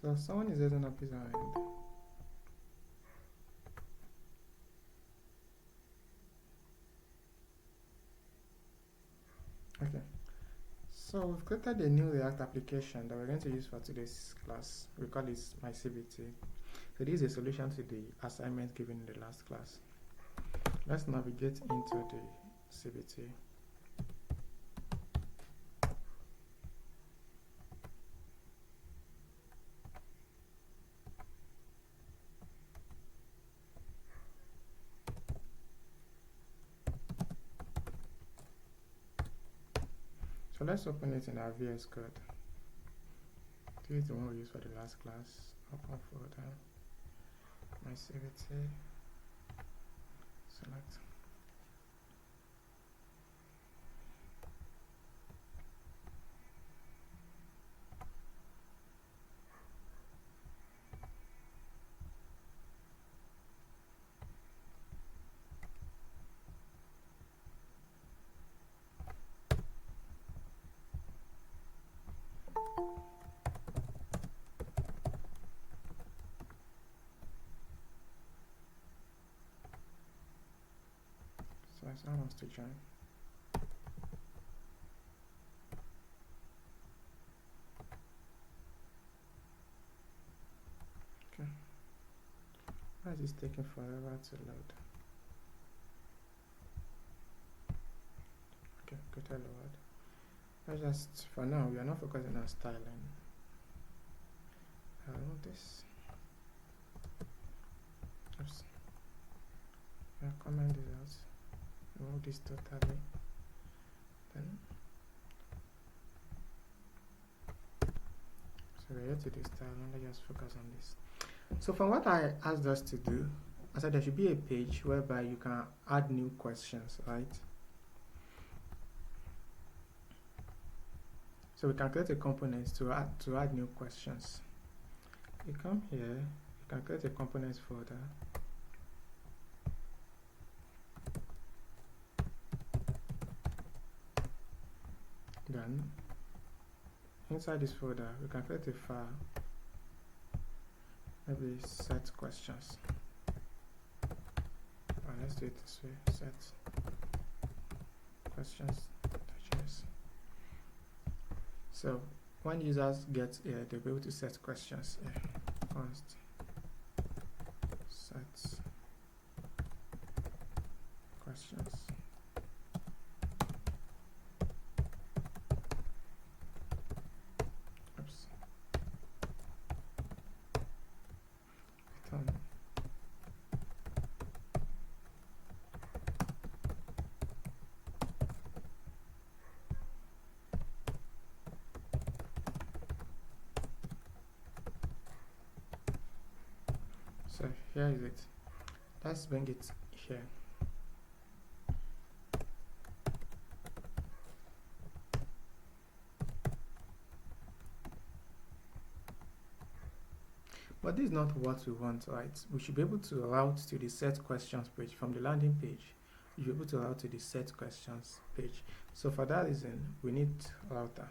So someone is raising up his hand. Okay. So we've created a new React application that we're going to use for today's class. We call it my CBT. So this is a solution to the assignment given in the last class. Let's navigate into the CBT. So let's open it in our VS Code. This is the one we used for the last class. Open folder, my CBT, select. So someone wants to join. Okay. Why is this taking forever to load? Okay, good hello world. Let's just, for now, we are not focusing on styling. I'll remove this. Oops. Yeah, comment this out. Remove this totally. Then, so we're here to do styling. Let's just focus on this. So from what I asked us to do, I said there should be a page whereby you can add new questions, right? So we can create a component to add new questions. You come here, you can create a components folder. Then inside this folder, we can create a file. Maybe set questions. Let's do it this way. Set questions. So when users get here, they'll be able to set questions here. Const set questions. Oops. Return. So here is it. Let's bring it here. But this is not what we want, right? We should be able to route to the set questions page from the landing page. You should be able to route to the set questions page. So for that reason, we need router.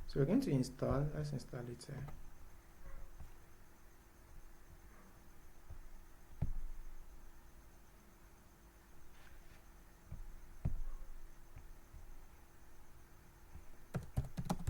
So we're going to install. Let's install it here.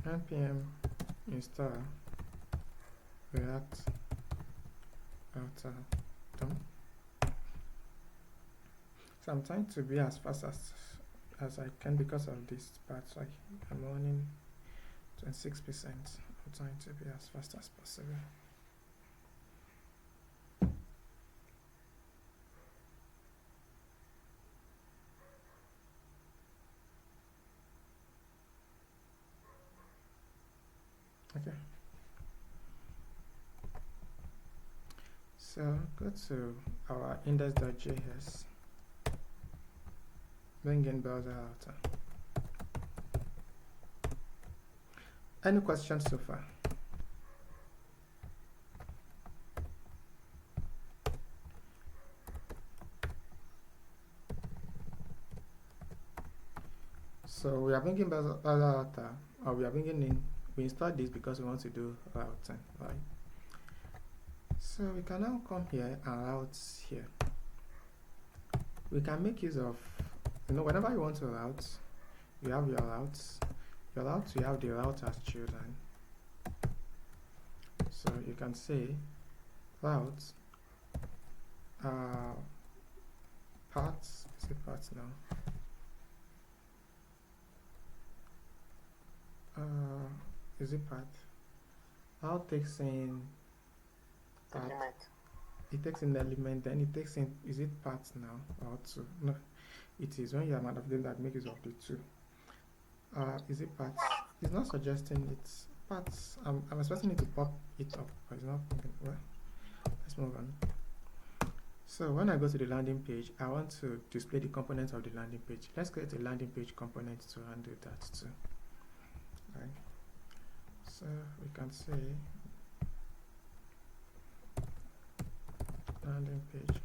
npm install react router done. So I'm trying to be as fast as I can because of this part. So I'm running 26%. I'm trying to be as fast as possible. Okay. So go to our index.js, bring in browser router. Any questions so far? So we are bringing browser router, or we are bringing in we installed this because we want to do routing, right? So we can now come here and route here. We can make use of, whenever you want to route, you have your routes. Your routes, you have the route as children. So you can say route parts, is it parts now? Is it part? Route takes in part. It takes in the element, then it takes in, is it parts now or two? No, it is when you are one of them that make use of the two. Is it parts? It's not suggesting it's parts. I'm expecting it to pop it up, but it's not popping. Well, let's move on. So when I go to the landing page, I want to display the components of the landing page. Let's create a landing page component to handle that too. Right. So we can say landing page.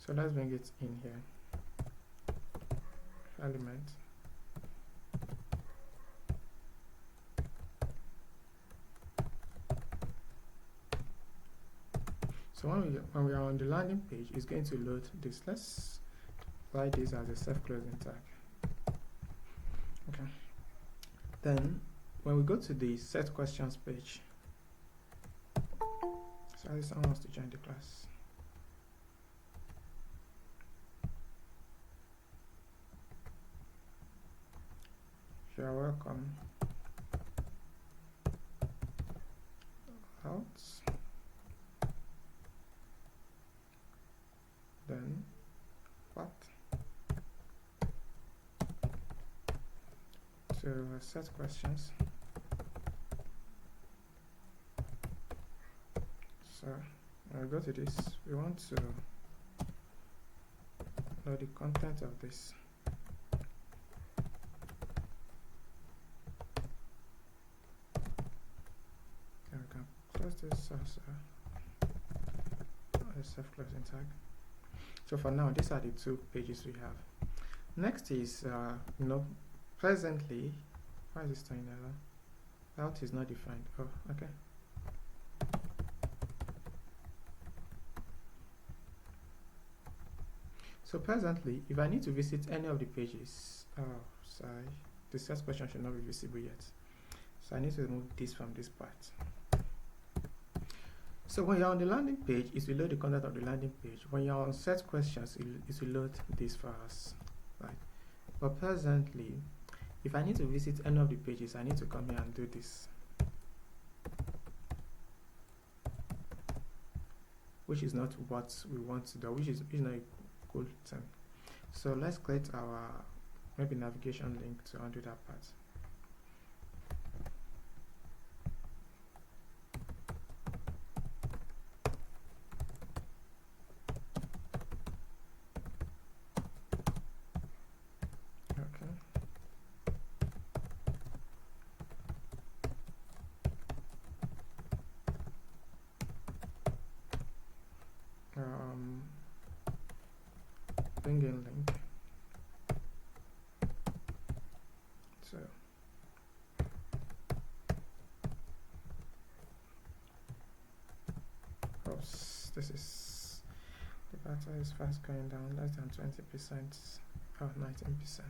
So let's bring it in here. Element. So when we are on the landing page, it's going to load this. Let's write this as a self-closing tag. Okay. Then when we go to the set questions page, sorry, someone wants to join the class. You're welcome. Out. Then what? To set questions. So I'll go to this. We want to know the content of this. This as a self-closing tag. So for now, these are the two pages we have. Next is, presently, why is this showing error? Route is not defined. Oh, okay. So presently, if I need to visit any of the pages, sorry, the search question should not be visible yet. So I need to remove this from this part. So when you're on the landing page, it will load the content of the landing page. When you're on set questions, it will load this for us, right? But presently, if I need to visit any of the pages, I need to come here and do this, which is not what we want to do, which is not a cool thing. So let's create our maybe navigation link to undo that part. Bring in link. So oops, this is the data is fast going down, less than 20% or 19%.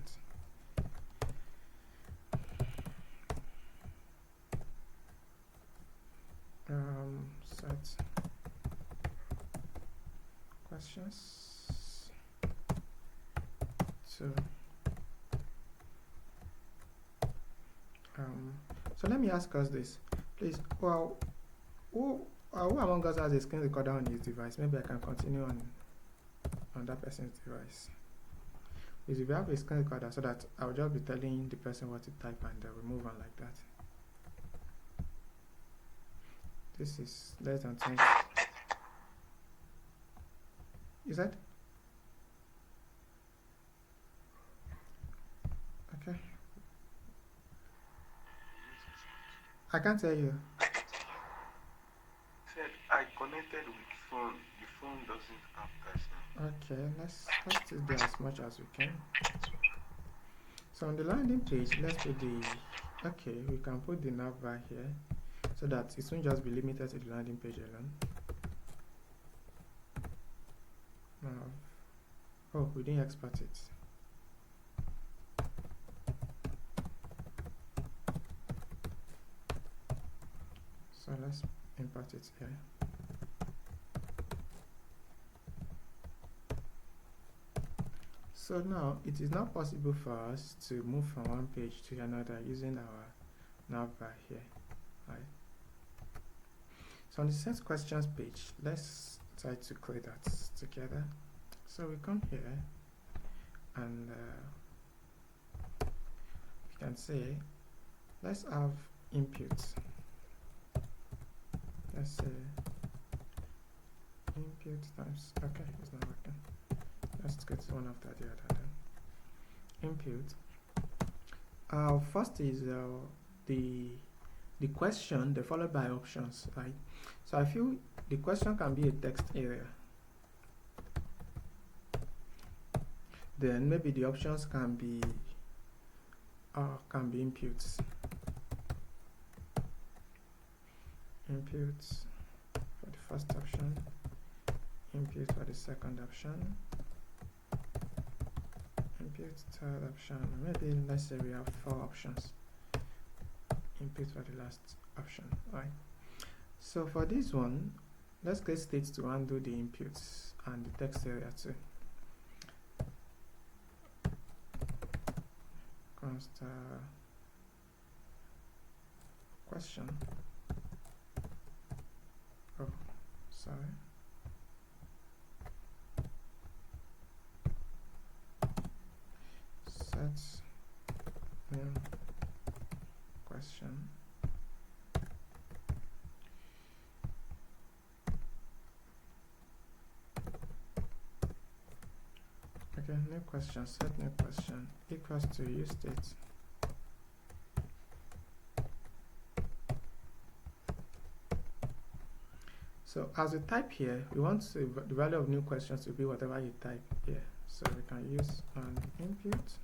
Set questions. So let me ask us this, please. Well, who among us has a screen recorder on his device? Maybe I can continue on that person's device. Because if you have a screen recorder, so that I'll just be telling the person what to type and we'll move on like that. This is less than 20. Is that? Okay. I can't hear you. Said I connected with phone. The phone doesn't have that now. Okay, let's still do as much as we can. So on the landing page, let's put the, okay, we can put the nav bar here so that it won't just be limited to the landing page alone. Oh, we didn't export it. So let's import it here. So now it is not possible for us to move from one page to another using our nav bar here, right? So on the set questions page, let's try to clear that together. So we come here and we can say, let's have inputs. Let's say input times, okay, it's not working. Let's get one after the other then. Input. First is the question, followed by options, right? So I feel the question can be a text area. Then maybe the options can be inputs. Inputs for the first option, input for the second option, input third option. Maybe let's say we have 4 options. Input for the last option, right? So for this one, let's get states to undo the inputs and the text area too. Const question. Oh, sorry. Set name question. Okay, new question, set new question equals to use state. So as we type here, we want the value of new questions to be whatever you type here. So we can use an input.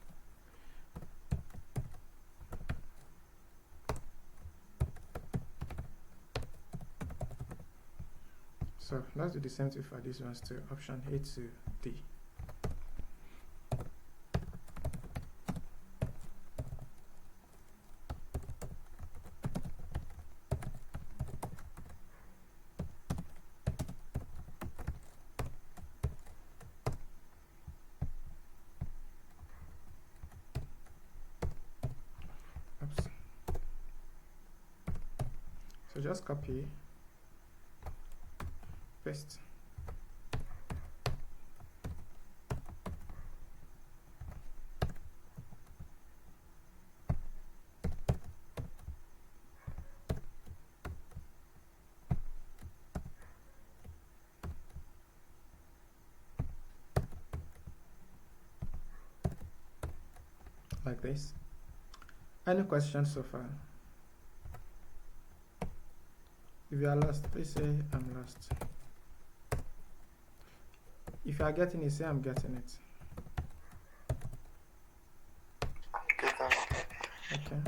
So let's do the same thing for these ones too. Option A to D. Oops. So just copy, paste. Like this. Any questions so far? If you are lost, please say I'm lost. If you are getting it, say I'm getting it. Okay.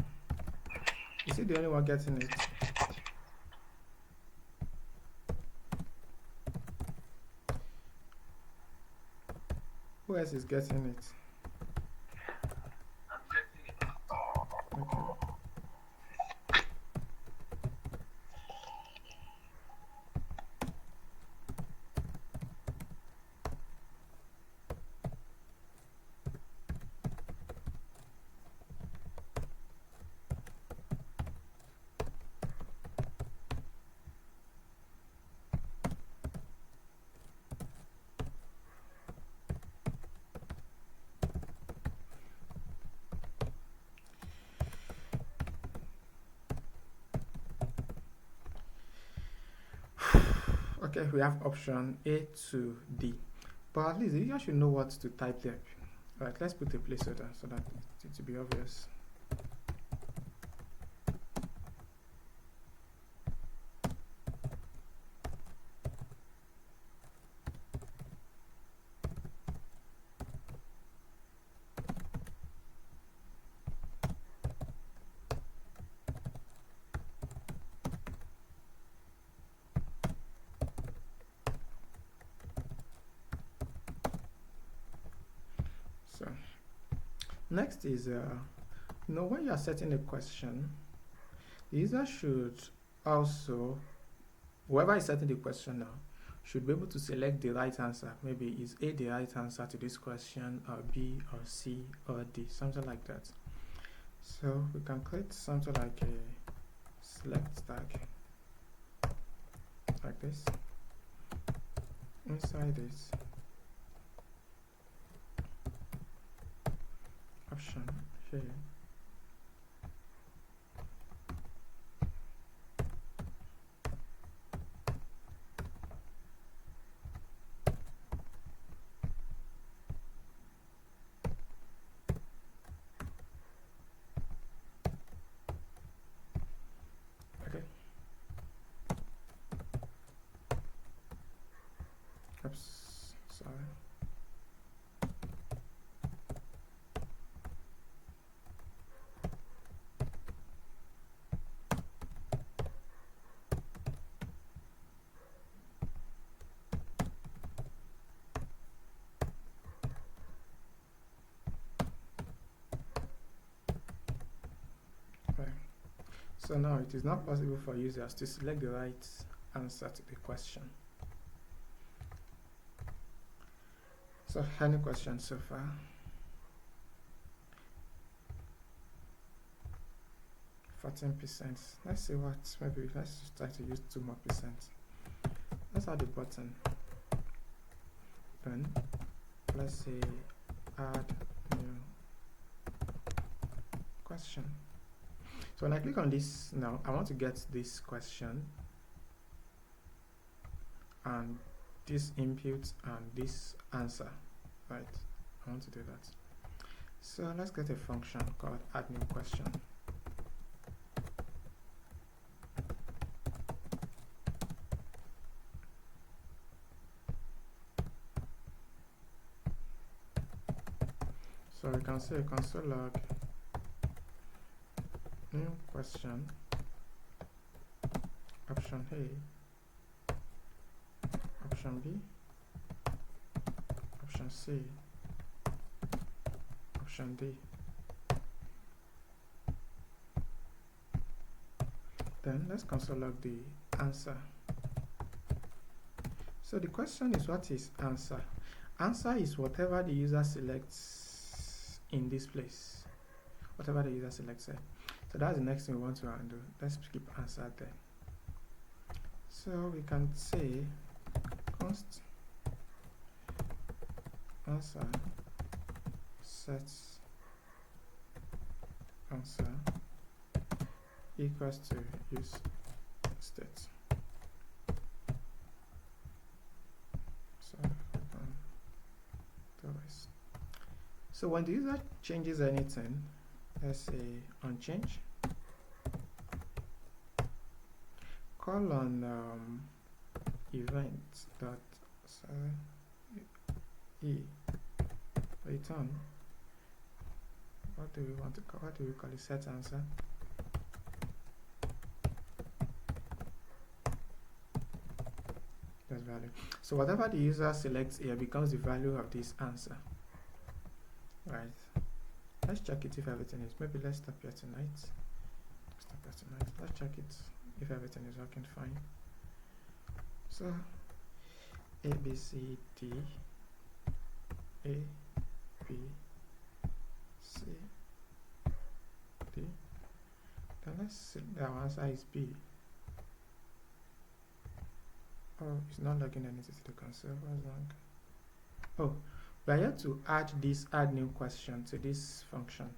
Is he the only one getting it? Who else is getting it? Okay. Okay, we have option A to D, but at least you should know what to type there. Right, let's put a placeholder so that it will be obvious. So next is when you are setting a question, the user should also, whoever is setting the question now, should be able to select the right answer. Maybe is A the right answer to this question, or B, or C, or D, something like that. So we can create something like a select tag, like this. Inside this option here, okay. Oops, sorry. Okay. So now it is not possible for users to select the right answer to the question. So any questions so far? %. Let's see what, maybe let's try to use 2 more percent. Let's add a button. Then let's say add new question. So when I click on this now, I want to get this question and this input and this answer, right? I want to do that. So let's get a function called add new question. So we can say console log new question option A, option B, option C, option D. Then let's console log the answer. So the question is, what is answer? Answer is whatever the user selects in this place, whatever the user selects here. So that's the next thing we want to undo. Let's keep answer there. So we can say const answer sets answer equals to use state. So we can do this. So when the user changes anything, let's say on change, call on event dot e return. What do we want to call? What do we call it? Set answer. That's value. So whatever the user selects here becomes the value of this answer. Right. Let's check it if everything is. Maybe let's stop here tonight. Let's check it if everything is working fine. So A, B, C, D, A, B, C, D. Then let's see, our answer is B. Oh, it's not logging anything to the console. What's wrong? Oh, we are here to add this add new question to this function.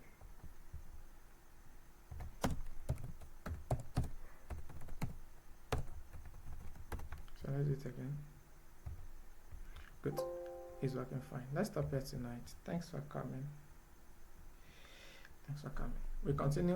So So let's do it again. Good. It's working fine. Let's stop here tonight. Thanks for coming. We continue